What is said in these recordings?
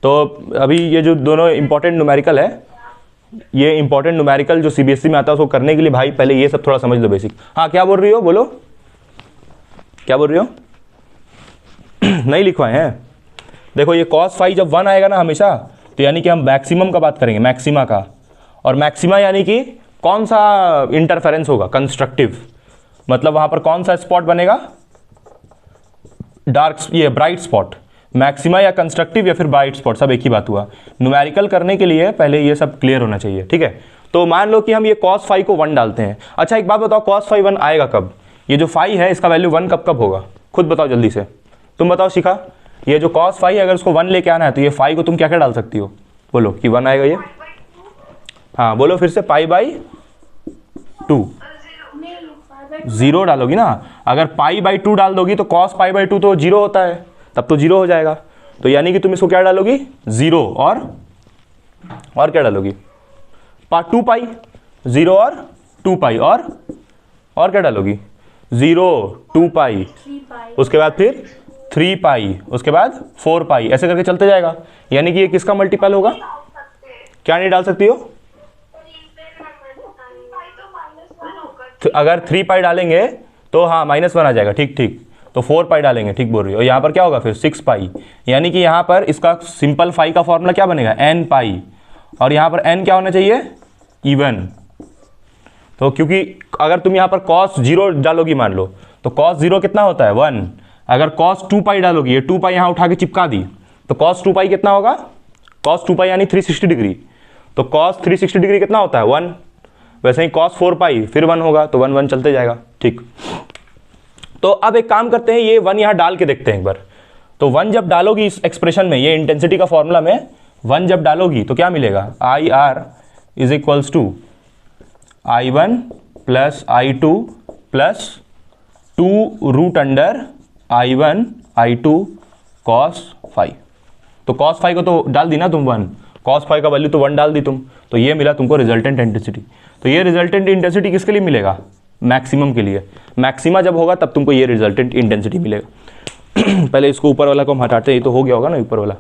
तो अभी ये जो दोनों इंपॉर्टेंट न्यूमेरिकल है, ये इंपॉर्टेंट न्यूमेरिकल जो सीबीएसई में आता है उसको करने के लिए भाई पहले ये सब थोड़ा समझ लो बेसिक। हाँ क्या बोल रही हो, बोलो क्या बोल रही हो? नहीं लिखवाए हैं। देखो ये cos फाई जब 1 आएगा ना हमेशा, तो यानी कि हम मैक्सिमम का बात करेंगे, मैक्सिमा का। और मैक्सिमा यानी कि कौन सा इंटरफेरेंस होगा, कंस्ट्रक्टिव, मतलब वहाँ पर कौन सा स्पॉट बनेगा, डार्क, ये ब्राइट स्पॉट। मैक्सिमा या कंस्ट्रक्टिव या फिर ब्राइट स्पॉट, सब एक ही बात हुआ। न्यूमेरिकल करने के लिए पहले ये सब क्लियर होना चाहिए, ठीक है। तो मान लो कि हम ये cos फाई को 1 डालते हैं। अच्छा एक बात बताओ, cos फाई 1 आएगा कब? ये जो फाई है इसका वैल्यू 1 कब कब होगा, खुद बताओ जल्दी से। तुम बताओ शिखा, ये जो cos फाई अगर उसको 1 लेके आना है तो ये फाई को तुम क्या क्या डाल सकती हो, बोलो कि 1 आएगा ये। हाँ बोलो फिर से, π/2 0 डालोगी ना। अगर π/2 डाल दोगी तो cos π/2 तो 0 होता है, तब तो 0 हो जाएगा। तो यानी कि तुम इसको क्या डालोगी, 0 और क्या डालोगी, 2π, 0 और 2π और क्या डालोगी, 0 2π, उसके बाद फिर 3π, उसके बाद 4π, ऐसे करके चलते जाएगा। यानी कि ये किसका मल्टीपल होगा, क्या नहीं डाल सकती हो? तो अगर 3π डालेंगे तो हाँ -1 आ जाएगा, ठीक ठीक। तो 4π डालेंगे, ठीक बोल रही हो। यहाँ पर क्या होगा फिर 6π, यानी कि यहाँ पर इसका सिंपल फाई का फॉर्मूला क्या बनेगा, nπ, और यहाँ पर n क्या होना चाहिए, इवन। तो क्योंकि अगर तुम यहाँ पर cos 0 डालोगी मान लो, तो cos 0 कितना होता है 1। अगर cos 2π डालोगी, ये 2π यहाँ उठा के चिपका दी, तो cos 2π कितना होगा, cos 2π यानी 360 डिग्री, तो cos 360 डिग्री कितना होता है 1। वैसे ही cos 4π फिर 1 होगा, तो 1 1 चलते जाएगा, ठीक। तो अब एक काम करते हैं, ये 1 यहाँ डाल के देखते हैं एक बार। तो 1 जब डालोगी इस एक्सप्रेशन में, ये इंटेंसिटी का फॉर्मूला में 1 जब डालोगी तो क्या मिलेगा, IR = I1 + I2 + 2√अंडर I1 I2 cos फाई। तो cos फाई को तो डाल दी ना तुम 1, cos फाई का वैल्यू तो 1 डाल दी तुम, तो ये मिला तुमको रिजल्टेंट इंटेंसिटी। तो ये रिजल्टेंट इंटेंसिटी किसके लिए मिलेगा, मैक्सिमम के लिए। मैक्सिमा जब होगा तब तुमको ये रिजल्टेंट इंटेंसिटी मिलेगा। पहले इसको ऊपर वाला को हम हटाते हैं, ये तो हो गया होगा ना ऊपर वाला,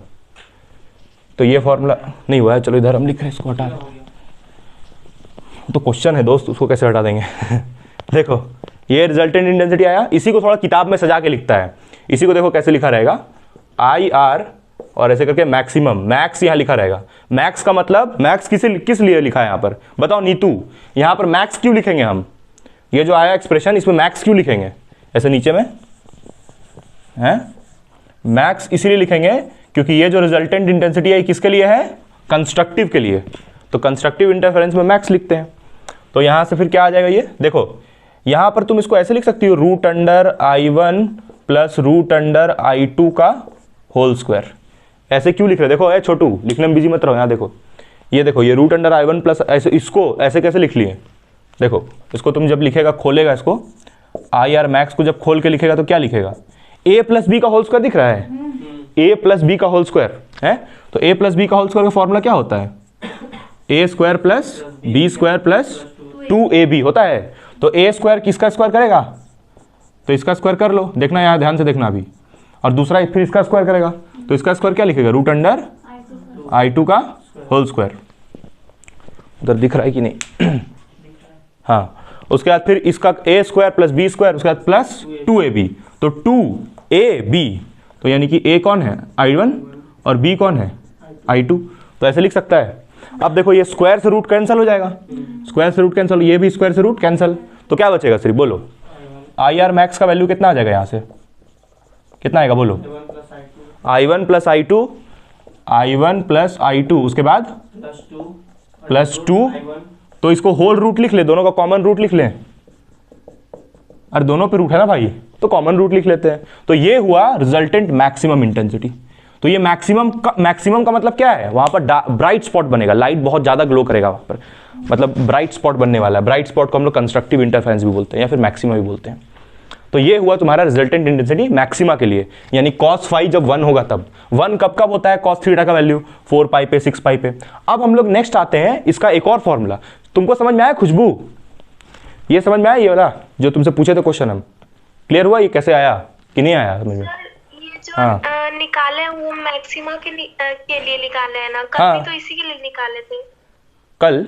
तो ये फॉर्मूला नहीं हुआ है, चलो इधर हम लिख रहे हैं, इसको हटा दें। तो क्वेश्चन है दोस्त, उसको कैसे हटा देंगे। देखो ये रिजल्टेंट इंटेंसिटी आया, इसी को थोड़ा किताब में सजा के लिखता है। इसी को देखो कैसे लिखा रहेगा, IR और ऐसे करके मैक्सिमम, मैक्स यहाँ लिखा रहेगा। मैक्स का मतलब, मैक्स किस लिए लिखा है यहाँ पर बताओ नीतू, यहाँ पर मैक्स क्यों लिखेंगे हम, ये जो आया एक्सप्रेशन इसमें मैक्स क्यों लिखेंगे, ऐसे नीचे में है मैक्स इसीलिए लिखेंगे क्योंकि ये जो रिजल्टेंट इंटेंसिटी है किसके लिए है, कंस्ट्रक्टिव के लिए। तो कंस्ट्रक्टिव इंटरफेरेंस में मैक्स लिखते हैं। तो यहाँ से फिर क्या आ जाएगा, ये देखो यहाँ पर तुम इसको ऐसे लिख सकती हो, √I1 + √I2 का होल स्क्वायर। ऐसे क्यों लिख रहे, देखो ए छोटू लिखने में बिजी मत रहो, यहाँ देखो ये देखो, ये √I1 प्लस ऐसे, इसको ऐसे कैसे लिख लिए, देखो इसको तुम जब लिखेगा, खोलेगा इसको, IR मैक्स को जब खोल के लिखेगा तो क्या लिखेगा, A + B का होल स्क्वायर दिख रहा है, A + B का होल स्क्वायर है। तो A + B का होल स्क्वायर का फॉर्मूला क्या होता है, A² + B² + 2AB होता है। तो A² किसका स्क्वायर करेगा, तो इसका स्क्वायर कर लो, देखना यहाँ ध्यान से देखना अभी, और दूसरा फिर इसका स्क्वायर करेगा, तो इसका स्क्वायर क्या लिखेगा, √I2 का होल स्क्वायर। उधर दिख रहा है कि नहीं। हाँ, उसके बाद फिर इसका A² + B², उसके बाद प्लस 2AB, तो 2AB, तो यानी कि A कौन है, I1, और B कौन है, I2। तो ऐसे लिख सकता है। अब देखो ये स्क्वायर से रूट कैंसिल हो जाएगा, स्क्वायर से रूट कैंसिल, ये भी स्क्वायर से रूट कैंसिल, तो क्या बचेगा सिर्फ, बोलो IR मैक्स का वैल्यू कितना आ जाएगा, यहाँ से कितना आएगा बोलो, I1 + I2, I1 + I2, उसके बाद +2, तो इसको होल रूट लिख ले, दोनों का कॉमन रूट लिख लें। अरे दोनों पे रूट है ना भाई, तो कॉमन रूट लिख लेते हैं। तो ये हुआ रिजल्टेंट मैक्सिमम इंटेंसिटी। तो ये मैक्सिमम का मतलब क्या है, वहां पर ब्राइट स्पॉट बनेगा, लाइट बहुत ज्यादा ग्लो करेगा वहां पर, मतलब ब्राइट स्पॉट बनने वाला है। ब्राइट स्पॉट को हम लोग कंस्ट्रक्टिव इंटरफेरेंस भी बोलते हैं या फिर मैक्सिमा भी बोलते हैं। तो ये हुआ तुम्हारा रिजल्टेंट इंटेंसिटी मैक्सिमा के लिए, यानी cos फाई जब 1 होगा तब। 1 कब कब होता है, cos थीटा का वैल्यू 4π पे, 6π पे। अब हम लोग नेक्स्ट आते हैं, इसका एक और फॉर्मूला तुमको समझ में आया खुशबू, ये समझ में आया, ये वाला जो तुमसे पूछे थे क्वेश्चन, हम क्लियर हुआ ये कैसे आया कि नहीं आया समझ में। ये जो निकाले हैं वो मैक्सिमा के लिए निकाले हैं ना, कल हाँ। भी तो इसी के लिए निकाले थे। कल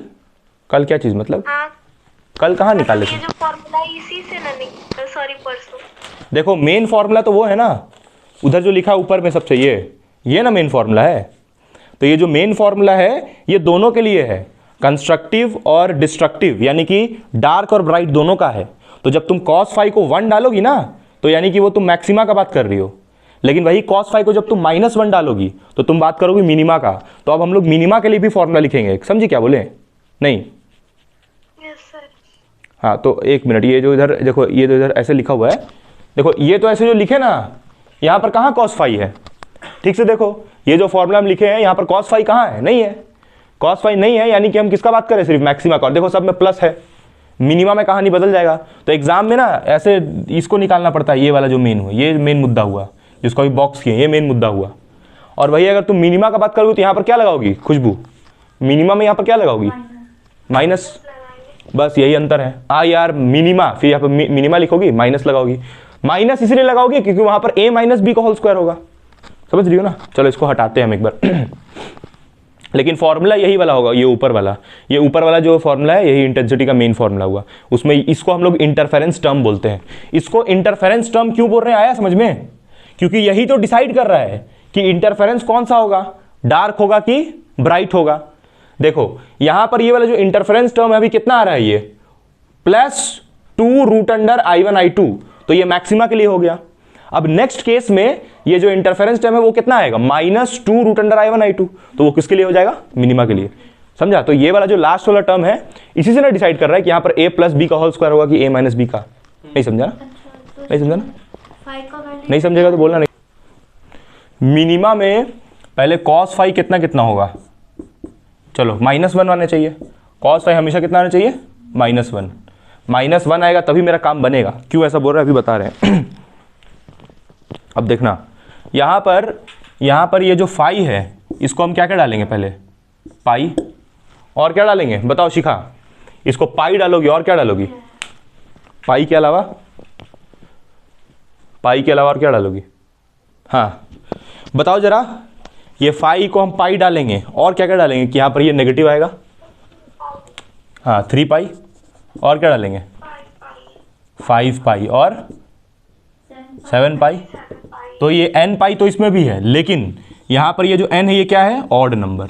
कल क्या चीज़ मतलब? हाँ, कल कहाँ निकाले मतलब थे? ये जो फॉर्मूला है इसी से ना, सॉरी परसों। देखो मेन फॉर्मूला तो वो है ना, उधर जो लिखा है ऊपर में सबसे, ये ना मेन फॉर्मूला है। तो ये जो मेन फॉर्मूला है ये दोनों के लिए है, कंस्ट्रक्टिव और डिस्ट्रक्टिव, यानी कि डार्क और ब्राइट दोनों का है। तो जब तुम cos फाई को 1 डालोगी ना, तो यानी कि वो तुम मैक्सिमा का बात कर रही हो। लेकिन वही cos फाई को जब तुम -1 डालोगी तो तुम बात करोगी मिनिमा का। तो अब हम लोग मिनिमा के लिए भी फॉर्मूला लिखेंगे, समझी क्या बोले? नहीं? Yes sir. हाँ तो एक मिनट, ये जो इधर देखो, ये जो इधर ऐसे लिखा हुआ है, देखो ये तो ऐसे जो लिखे ना, यहाँ पर कहाँ cos फाई है? ठीक से देखो, ये जो फॉर्मूला हम लिखे हैं यहाँ पर cos फाई कहाँ है? नहीं है, cos फाई नहीं है, यानी कि हम किसका बात करें? सिर्फ मैक्सिमा का। और देखो सब में प्लस है, मिनिमा में कहानी बदल जाएगा। तो एग्जाम में ना ऐसे इसको निकालना पड़ता है, ये वाला जो मेन हुआ, ये मेन मुद्दा हुआ जिसको अभी बॉक्स किए, ये मेन मुद्दा हुआ। और वही अगर तुम मिनिमा का बात करोगे तो यहाँ पर क्या लगाओगी खुशबू? मिनिमा में यहाँ पर क्या लगाओगी? माइनस। बस यही अंतर है। यार मिनिमा, फिर यहाँ पर मिनिमा लिखोगी, माइनस लगाओगी। माइनस इसलिए लगाओगी क्योंकि वहाँ पर a माइनस बी का होल स्क्वायर होगा, समझ रही हो ना? चलो इसको हटाते हैं हम एक बार। लेकिन फॉर्मूला यही वाला होगा, ये ऊपर वाला जो फॉर्मूला है यही इंटेंसिटी का मेन फॉर्मूला हुआ। उसमें इसको हम लोग इंटरफेरेंस टर्म बोलते हैं। इसको इंटरफेरेंस टर्म क्यों बोल रहे हैं, आया समझ में? क्योंकि यही तो डिसाइड कर रहा है कि इंटरफेरेंस कौन सा होगा, डार्क होगा कि ब्राइट होगा। देखो यहां पर ये वाला जो इंटरफेरेंस टर्म है अभी कितना आ रहा है, ये +2√i1i2, तो ये मैक्सिमा के लिए हो गया। अब नेक्स्ट केस में ये जो इंटरफेरेंस टर्म है वो कितना आएगा? -2√i1i2, तो वो किसके लिए हो जाएगा? मिनिमा के लिए। समझा? तो ये वाला जो लास्ट वाला टर्म है इसी से ना डिसाइड कर रहा है कि यहाँ पर a + b का होल स्क्वायर होगा कि a - b का। नहीं समझा ना? नहीं समझा ना? नहीं समझेगा तो बोलना नहीं। मिनिमा में पहले cos फाई कितना कितना होगा? चलो -1 आना चाहिए। cos फाई हमेशा कितना आना चाहिए? -1। -1 आएगा तभी मेरा काम बनेगा। क्यों ऐसा बोल रहा है अभी बता रहे हैं। अब देखना यहाँ पर ये जो फाई है इसको हम क्या क्या डालेंगे? पहले पाई, और क्या डालेंगे बताओ शिखा? इसको पाई डालोगी और क्या डालोगी? पाई के अलावा और क्या डालोगी? हाँ बताओ जरा, ये फाई को हम पाई डालेंगे और क्या क्या डालेंगे कि यहाँ पर ये नेगेटिव आएगा? हाँ 3 पाई, और क्या डालेंगे? 5 पाई और 7 पाई। तो ये n पाई तो इसमें भी है, लेकिन यहाँ पर ये जो n है ये क्या है? Odd number.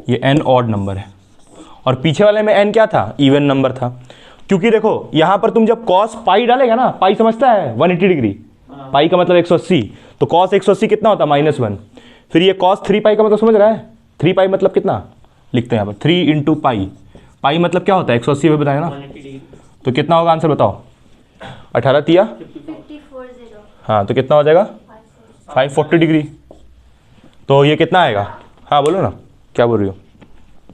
ये n ऑड नंबर है। और पीछे वाले में n क्या था? इवन नंबर था। क्योंकि देखो यहाँ पर तुम जब cos पाई डालेगा ना, पाई समझता है 180 डिग्री, पाई का मतलब 180, तो cos 180 कितना होता? -1। फिर ये cos 3 पाई का मतलब समझ रहा है? 3 पाई मतलब कितना लिखते हैं यहाँ पर? 3 × पाई। पाई मतलब क्या होता है? 180 में बताया ना, तो कितना होगा आंसर बताओ? 18 तिया 54 हाँ, तो कितना हो जाएगा? 540 डिग्री। तो ये कितना आएगा? हाँ बोलो ना, क्या बोल रही हो?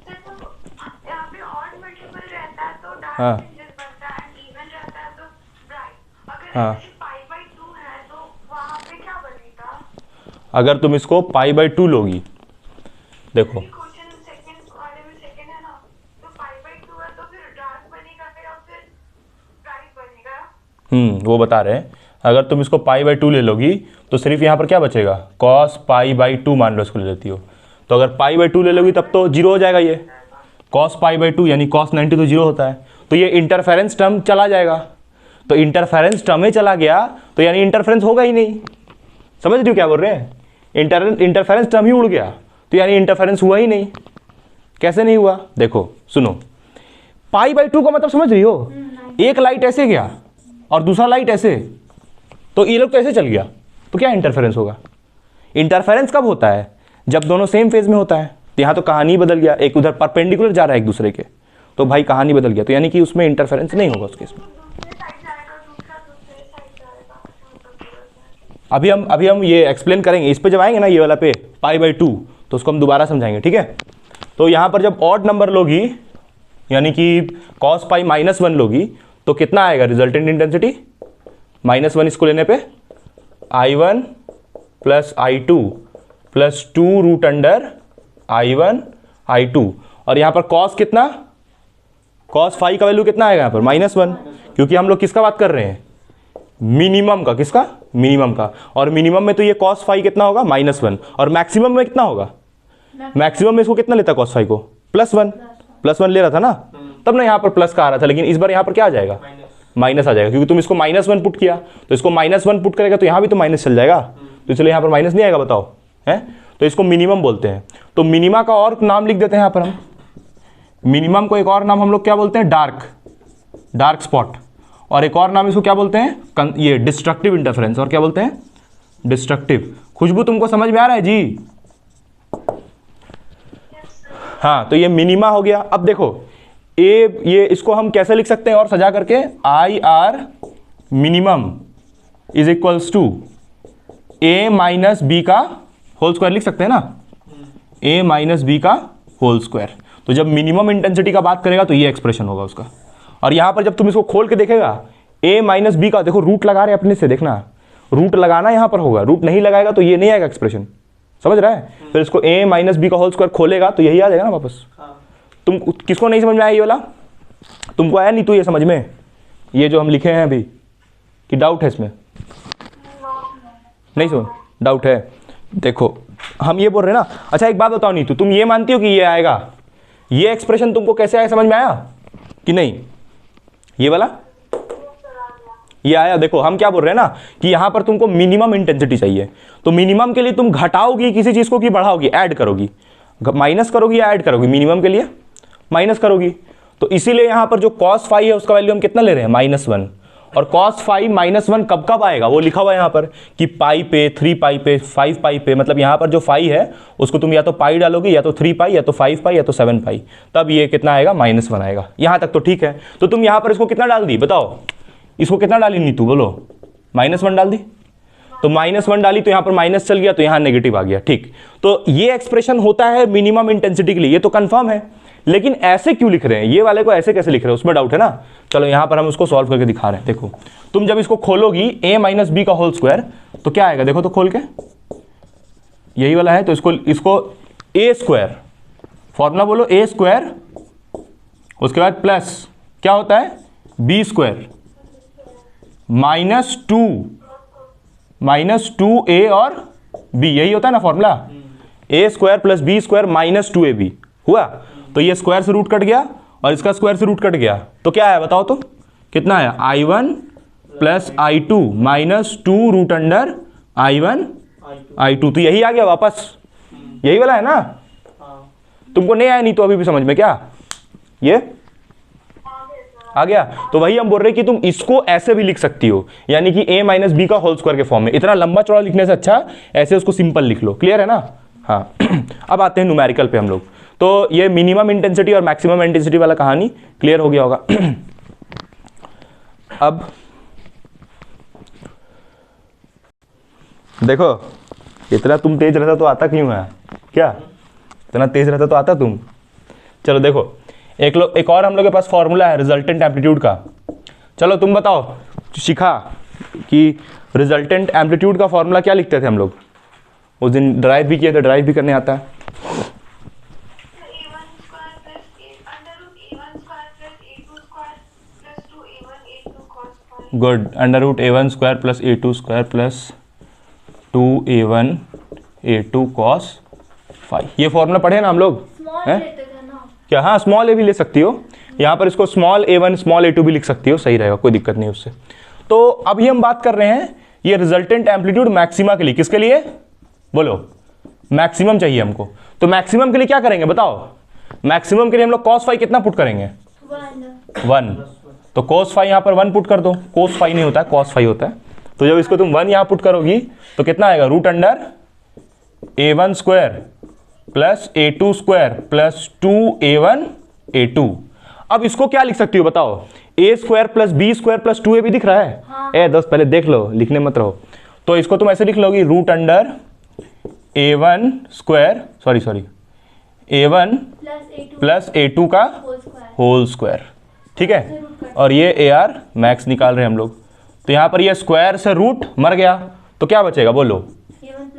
यहाँ पे ऑड मल्टीपल रहता है तो डार्क हाँ फ्रिंजेस बनता है, इवन रहता है तो ब्राइट। अगर हाँ, ऐसे π/2 है तो वहाँ पे क्या बनेगा? अगर तुम इसको π/2 लोगी, देखो क्वेश्चन सेकंड वाले में सेकंड है ना, तो π/2 है तो फिर डार्क बनेगा या फिर ब्राइट बनेगा? वो बता रहे हैं। अगर तुम इसको π/2 ले लोगी तो सिर्फ यहाँ पर क्या बचेगा? cos π/2 मान लो इसको ले लेती हो, तो अगर π/2 ले लोगी तब तो 0 हो जाएगा। ये cos π/2 यानी cos 90 तो 0 होता है, तो ये इंटरफेरेंस टर्म चला जाएगा। तो इंटरफेरेंस टर्म ही चला गया तो यानी इंटरफेरेंस होगा ही नहीं। समझ रही हो क्या बोल रहे हैं? इंटरफेरेंस टर्म ही उड़ गया तो यानी इंटरफेरेंस हुआ ही नहीं। कैसे नहीं हुआ? देखो सुनो, π/2 का मतलब समझ रही हो? एक लाइट ऐसे गया और दूसरा लाइट ऐसे, तो ये लोग तो ऐसे चल गया, तो क्या इंटरफेरेंस होगा? इंटरफेरेंस कब होता है? जब दोनों सेम फेज में होता है। तो यहाँ तो कहानी बदल गया, एक उधर परपेंडिकुलर जा रहा है एक दूसरे के, तो भाई कहानी बदल गया, तो यानी कि उसमें इंटरफेरेंस नहीं होगा उस केस में। दूसरे साइड जाएगा, दूसरे साइड जाएगा। अभी हम ये एक्सप्लेन करेंगे, इस पे जब आएंगे ना ये वाला पे π/2, तो उसको हम दोबारा समझाएंगे, ठीक है? तो यहाँ पर जब ऑड नंबर लोगी यानी कि cos पाई -1 लोगी तो कितना आएगा रिजल्टेंट इंटेंसिटी? -1 इसको लेने पे i1 + i2 + 2√i1i2, और यहाँ पर cos कितना? cos फाई का वैल्यू कितना आएगा यहाँ पर? -1, क्योंकि हम लोग किसका बात कर रहे हैं? मिनिमम का। किसका? मिनिमम का, और मिनिमम में तो ये cos फाई कितना होगा -1, और मैक्सिमम में कितना होगा, मैक्सिमम में इसको कितना लेता cos फाई को +1 ले रहा था ना, तब ना यहाँ पर प्लस का आ रहा था, लेकिन इस बार यहाँ पर क्या आ जाएगा, माइनस आ जाएगा, क्योंकि तुम इसको -1 पुट किया, तो इसको -1 पुट करेगा तो यहाँ भी तो माइनस चल जाएगा, तो इसलिए यहाँ पर माइनस नहीं आएगा, बताओ है। तो इसको मिनिमम बोलते हैं। तो मिनिमा का और नाम लिख देते हैं यहाँ पर हम, मिनिमम को एक और नाम हम लोग क्या बोलते हैं, डार्क स्पॉट, और एक और नाम इसको क्या बोलते हैं, ये डिस्ट्रक्टिव इंटरफेरेंस, और क्या बोलते हैं, डिस्ट्रक्टिव। खुशबू तुमको समझ में आ रहा है जी? हाँ, तो ये मिनिमा हो गया। अब देखो ये इसको हम कैसे लिख सकते हैं और सजा करके, IR minimum is equals to A minus b का होल स्क्वायर लिख सकते हैं ना, A माइनस बी का होल स्क्वायर। तो जब मिनिमम इंटेंसिटी का बात करेगा तो ये एक्सप्रेशन होगा उसका। और यहां पर जब तुम इसको खोल के देखेगा, A माइनस बी का, देखो रूट लगा रहे अपने से, देखना रूट लगाना यहां पर होगा, रूट नहीं लगाएगा तो ये नहीं आएगा एक्सप्रेशन, समझ रहा है। फिर इसको A माइनस बी का होल स्क्वायर खोलेगा तो यही आ जाएगा ना वापस। तुम किसको नहीं समझ में आया ये वाला, तुमको आया नहीं तो ये समझ में, ये जो हम लिखे हैं अभी, कि डाउट है इसमें, नहीं सुन डाउट है। देखो हम ये बोल रहे हैं ना। अच्छा एक बात बताओ नीतू, तुम ये मानती हो कि ये आएगा, ये एक्सप्रेशन तुमको कैसे आया, समझ में आया कि नहीं, ये वाला ये आया। देखो हम क्या बोल रहे हैं ना कि यहां पर तुमको मिनिमम इंटेंसिटी चाहिए, तो मिनिमम के लिए तुम घटाओगी किसी चीज को कि बढ़ाओगी, ऐड करोगी, माइनस करोगी या ऐड करोगी, मिनिमम के लिए माइनस करोगी। तो इसीलिए यहां पर जो cos फाई है उसका वैल्यू हम कितना ले रहे हैं, -1, और cos फाई -1 कब कब आएगा वो लिखा हुआ है यहाँ पर कि पाई पे, 3 पाई पे, 5 पाई पे, मतलब यहाँ पर जो फाई है उसको तुम या तो पाई डालोगे, या तो 3 पाई, या तो 5 पाई, या तो 7 पाई, तब ये कितना आएगा, -1 आएगा। यहाँ तक तो ठीक है। तो तुम यहाँ पर इसको कितना डाल दी, बताओ इसको कितना डाली नीतू, बोलो, -1 डाल दी, तो -1 डाली तो यहाँ पर माइनस चल गया, तो यहाँ नेगेटिव आ गया, ठीक। तो ये एक्सप्रेशन होता है मिनिमम इंटेंसिटी के लिए, ये तो कंफर्म है। लेकिन ऐसे क्यों लिख रहे हैं, ये वाले को ऐसे कैसे लिख रहे हैं, उसमें डाउट है ना। चलो यहाँ पर हम उसको सॉल्व करके दिखा रहे हैं। देखो तुम जब इसको खोलोगी A माइनस बी का होल स्क्वायर, तो क्या आएगा, देखो तो खोल के, यही वाला है, तो इसको A स्क्वायर, फॉर्मूला बोलो A स्क्वायर, उसके बाद प्लस क्या होता है, B स्क्वायर -2A और B, यही होता है ना formula, A square plus B square -2AB हुआ। तो ये स्क्वायर से रूट कट गया और इसका स्क्वायर से रूट कट गया, तो क्या आया बताओ तो, कितना आया, I1 plus I2 -2 root under I1 I2, तो यही आ गया वापस, यही वाला है ना। तुमको नहीं आया नहीं तो अभी भी समझ में, क्या ये आ गया। तो वही हम बोल रहे हैं कि तुम इसको ऐसे भी लिख सकती हो, यानी कि A माइनस बी का होल स्क्वायर के फॉर्म में। इतना लंबा चौड़ा लिखने से अच्छा ऐसे उसको सिंपल लिख लो, क्लियर है ना। हाँ अब आते हैं न्यूमेरिकल पे हम लोग। तो ये मिनिमम इंटेंसिटी और मैक्सिमम इंटेंसिटी वाला कहानी क्लियर हो गया होगा। अब देखो, इतना तुम तेज रहता तो आता क्यों है, क्या इतना तेज रहता तो आता तुम। चलो देखो एक और हम लोग के पास फॉर्मूला है रिजल्टेंट एम्पलीट्यूड का। चलो तुम बताओ, सीखा कि रिजल्टेंट एम्पलीट्यूड का फॉर्मूला क्या लिखते थे हम लोग, उस दिन ड्राइव भी किए थे, ड्राइव भी करने आता है। Good, √A1 square plus A2 square plus 2A1 A2 cos phi. ये फॉर्मूला पढ़े ना हम लोग, हैं क्या, हाँ स्मॉल ए भी ले सकती हो, यहाँ पर इसको स्मॉल A1 स्मॉल A2 भी लिख सकती हो, सही रहेगा, कोई दिक्कत नहीं उससे। तो अभी हम बात कर रहे हैं ये रिजल्टेंट एम्पलीट्यूड मैक्सिमा के लिए, किसके लिए बोलो, मैक्सिमम चाहिए हमको। तो मैक्सिमम के लिए क्या करेंगे बताओ, मैक्सिमम के लिए हम लोग cos फाई कितना पुट करेंगे, 1। तो cos फाई यहाँ पर 1 पुट कर दो, cos फाई नहीं होता है cos फाई होता है। तो जब इसको तुम 1 यहाँ पुट करोगी तो कितना आएगा, √A1 square plus A2 square plus 2A1 A2। अब इसको क्या लिख सकती हो बताओ, A square plus B square plus 2AB दिख रहा है, हाँ। दोस्त पहले देख लो, लिखने मत रहो। तो इसको तुम ऐसे लिख लोगी, √A1 square sorry A1 plus A2 का होल स्क्वायर, ठीक है। और ये AR मैक्स निकाल रहे हैं हम लोग। तो यहाँ पर ये स्क्वायर से रूट मर गया, तो क्या बचेगा बोलो,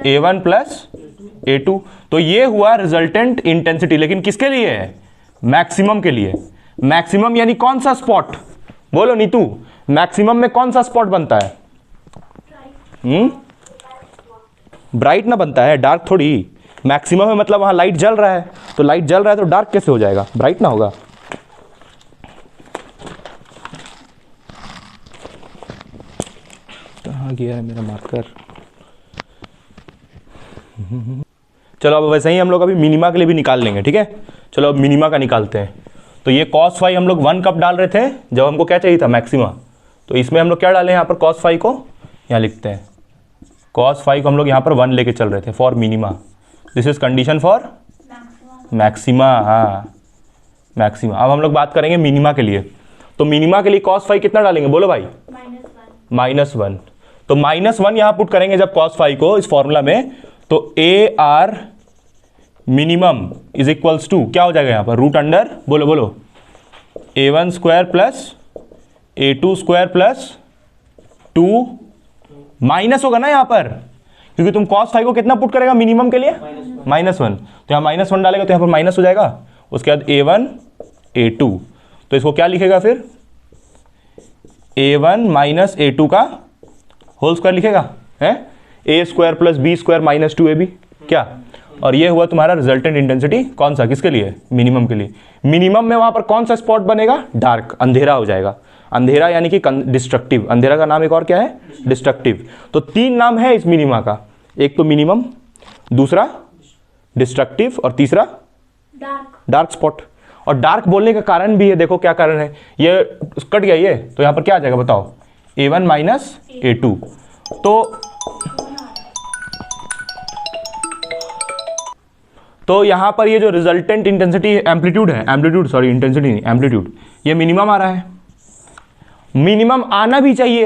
A1 प्लस A2। तो ये हुआ रिजल्टेंट इंटेंसिटी, लेकिन किसके लिए है, मैक्सिमम के लिए। मैक्सिमम यानी कौन सा स्पॉट, बोलो नीतू, मैक्सिमम में कौन सा स्पॉट बनता है, ब्राइट ना बनता है, डार्क थोड़ी। मैक्सिमम है मतलब वहाँ लाइट जल रहा है, तो लाइट जल रहा है तो डार्क कैसे हो जाएगा, ब्राइट ना होगा। कहाँ गया है मेरा मार्कर। चलो अब वैसे ही हम लोग अभी मिनिमा के लिए भी निकाल लेंगे, ठीक है। चलो अब मिनिमा का निकालते हैं। तो ये cos फाई हम लोग 1 कब डाल रहे थे जब हमको क्या चाहिए था, मैक्सिमा। तो इसमें हम लोग क्या डालें यहाँ पर, cos फाई को यहाँ लिखते हैं, cos फाई को हम लोग यहाँ पर 1 लेके चल रहे थे for minima. This is condition for maxima. हाँ मैक्सिमा। अब हम लोग बात करेंगे मिनिमा के लिए। तो मिनिमा के लिए cos फाई कितना डालेंगे, बोलो भाई, -1। तो -1 यहाँ पुट करेंगे जब cos फाई को इस फॉर्मूला में, तो a r minimum is equals to क्या हो जाएगा यहाँ पर, रूट अंडर, बोलो बोलो, a1 square plus a2 square plus 2 minus होगा ना यहाँ पर, क्योंकि तुम cos फाई को कितना पुट करेगा मिनिमम के लिए, -1। तो यहाँ -1 डालेगा तो यहाँ पर माइनस हो जाएगा। उसके बाद a1 a2, तो इसको क्या लिखेगा फिर, a1 माइनस a2 का होल स्क्वायर लिखेगा, है a square plus b square minus 2ab, क्या। और ये हुआ तुम्हारा रिजल्टेंट इंटेंसिटी, कौन सा, किसके लिए, मिनिमम के लिए। मिनिमम में वहां पर कौन सा स्पॉट बनेगा, डार्क, अंधेरा हो जाएगा। अंधेरा यानी कि डिस्ट्रक्टिव, अंधेरा का नाम एक और क्या है, डिस्ट्रक्टिव। तो 3 नाम है इस मिनिमा का, एक तो मिनिमम, दूसरा डिस्ट्रक्टिव और तीसरा डार्क स्पॉट। और डार्क बोलने का कारण भी है, देखो क्या कारण है, ये कट गया ये, तो यहां पर क्या आ जाएगा बताओ, a1 माइनस a2। तो यहां पर ये जो रिजल्टेंट इंटेंसिटी एम्पलीट्यूड है, सॉरी इंटेंसिटी नहीं, एम्पलीट्यूड, ये मिनिमम आ रहा है। मिनिमम आना भी चाहिए,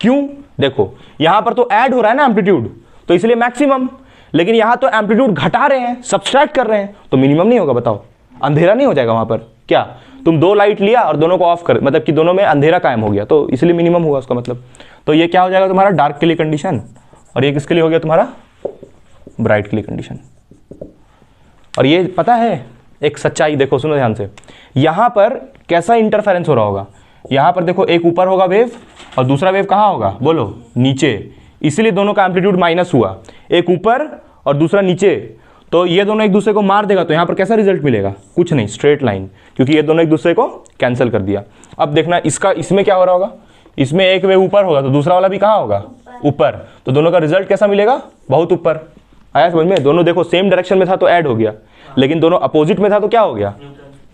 क्यों, देखो यहां पर तो ऐड हो रहा है ना एम्पलीट्यूड, तो इसलिए मैक्सिमम। लेकिन यहां तो एम्पलीट्यूड घटा रहे हैं, सब्सट्रैक्ट कर रहे हैं, तो मिनिमम नहीं होगा, बताओ, अंधेरा नहीं हो जाएगा वहां पर, क्या तुम 2 लाइट लिया और दोनों को ऑफ कर, मतलब कि दोनों में अंधेरा कायम हो गया, तो इसलिए मिनिमम हुआ उसका मतलब। तो ये क्या हो जाएगा तुम्हारा, डार्क के लिए कंडीशन, और ये किसके लिए हो गया तुम्हारा, ब्राइट के लिए कंडीशन। और ये पता है एक सच्चाई, देखो सुनो ध्यान से, यहां पर कैसा इंटरफेरेंस हो रहा होगा, यहां पर देखो एक ऊपर होगा वेव और दूसरा वेव कहां होगा, बोलो, नीचे, इसलिए दोनों का एम्पलीट्यूड माइनस हुआ, एक ऊपर और दूसरा नीचे, तो ये दोनों एक दूसरे को मार देगा, तो यहां पर कैसा रिजल्ट मिलेगा, कुछ नहीं, स्ट्रेट लाइन, क्योंकि ये दोनों एक दूसरे को कैंसिल कर दिया। अब देखना इसमें क्या हो रहा होगा, इसमें एक वेव ऊपर होगा तो दूसरा वाला भी कहां होगा, ऊपर, तो दोनों का रिजल्ट कैसा मिलेगा, बहुत ऊपर। आया समझ में, दोनों देखो सेम डायरेक्शन में था तो ऐड हो गया, लेकिन दोनों अपोजिट में था तो क्या हो गया,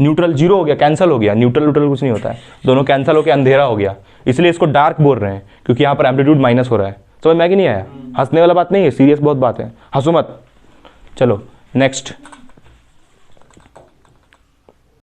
न्यूट्रल, जीरो हो गया, कैंसिल हो गया। न्यूट्रल कुछ नहीं होता है, दोनों कैंसिल होकर अंधेरा हो गया, इसलिए इसको डार्क बोल रहे हैं, क्योंकि यहाँ पर एम्पलीट्यूड माइनस हो रहा है। समझ में कि नहीं आया, हंसने वाला बात नहीं है, सीरियस बहुत बात है, हंसो मत। चलो नेक्स्ट।